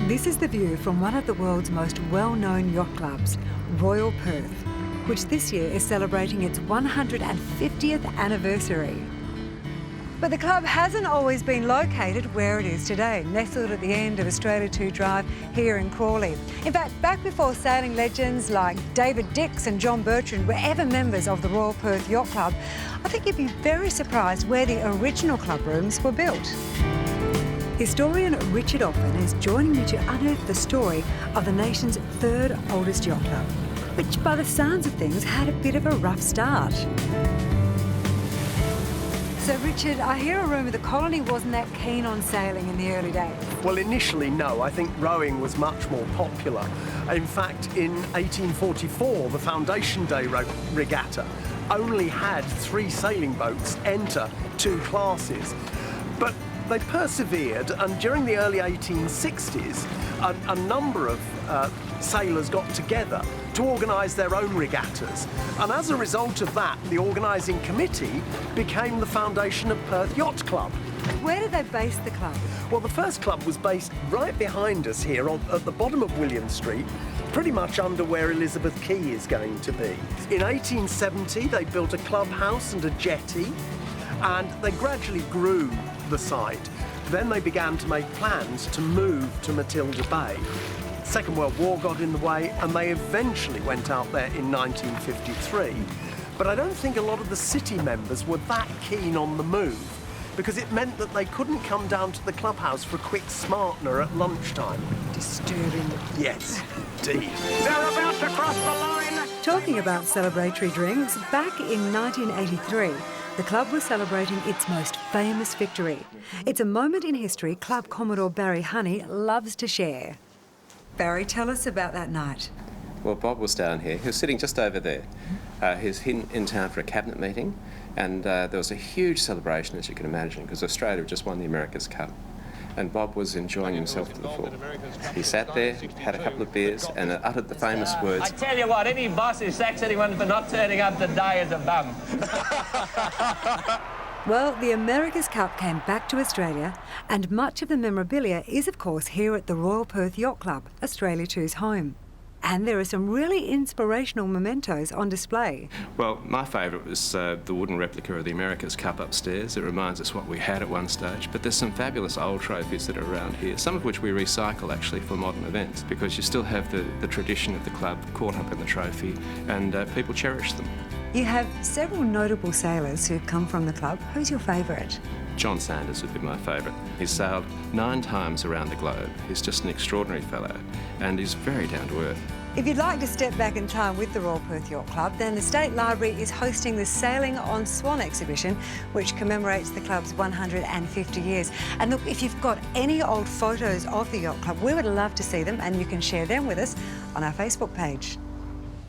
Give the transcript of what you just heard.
This is the view from one of the world's most well-known yacht clubs, Royal Perth, which this year is celebrating its 150th anniversary. But the club hasn't always been located where it is today, nestled at the end of Australia 2 Drive here in Crawley. In fact, back before sailing legends like David Dix and John Bertrand were ever members of the Royal Perth Yacht Club, I think you'd be very surprised where the original club rooms were built. Historian Richard Oppen is joining me to unearth the story of the nation's third oldest yacht club, which by the sounds of things had a bit of a rough start. So Richard, I hear a rumour the colony wasn't that keen on sailing in the early days. Well, initially, no. I think rowing was much more popular. In fact, in 1844, the Foundation Day regatta only had 3 sailing boats enter 2 classes. But they persevered, and during the early 1860s, a number of sailors got together to organise their own regattas. And as a result of that, the organising committee became the foundation of Perth Yacht Club. Where did they base the club? Well, the first club was based right behind us here at the bottom of William Street, pretty much under where Elizabeth Quay is going to be. In 1870, they built a clubhouse and a jetty, and they gradually grew the site. Then they began to make plans to move to Matilda Bay. Second World War got in the way, and they eventually went out there in 1953. But I don't think a lot of the city members were that keen on the move, because it meant that they couldn't come down to the clubhouse for a quick smartener at lunchtime. Disturbing. Yes, indeed. They're about to cross the line. Talking about celebratory drinks, back in 1983, the club was celebrating its most famous victory. It's a moment in history Club Commodore Barry Honey loves to share. Barry, tell us about that night. Well, Bob was down here. He was sitting just over there. He was in town for a cabinet meeting, and there was a huge celebration, as you can imagine, because Australia had just won the America's Cup. And Bob was enjoying himself to the full. He sat there, had a couple of beers, and uttered the famous words, I tell you what, any boss who sacks anyone for not turning up to die is a bum. Well, the America's Cup came back to Australia, and much of the memorabilia is, of course, here at the Royal Perth Yacht Club, Australia 2's home. And there are some really inspirational mementos on display. well, my favourite was the wooden replica of the America's Cup upstairs. It reminds us what we had at one stage. But there's some fabulous old trophies that are around here, some of which we recycle actually for modern events, because you still have the tradition of the club caught up in the trophy, and people cherish them. You have several notable sailors who've come from the club. Who's your favourite? John Sanders would be my favourite. He's sailed 9 times around the globe. He's just an extraordinary fellow, and he's very down to earth. If you'd like to step back in time with the Royal Perth Yacht Club, then the State Library is hosting the Sailing on Swan exhibition, which commemorates the club's 150 years. And look, if you've got any old photos of the yacht club, we would love to see them, and you can share them with us on our Facebook page.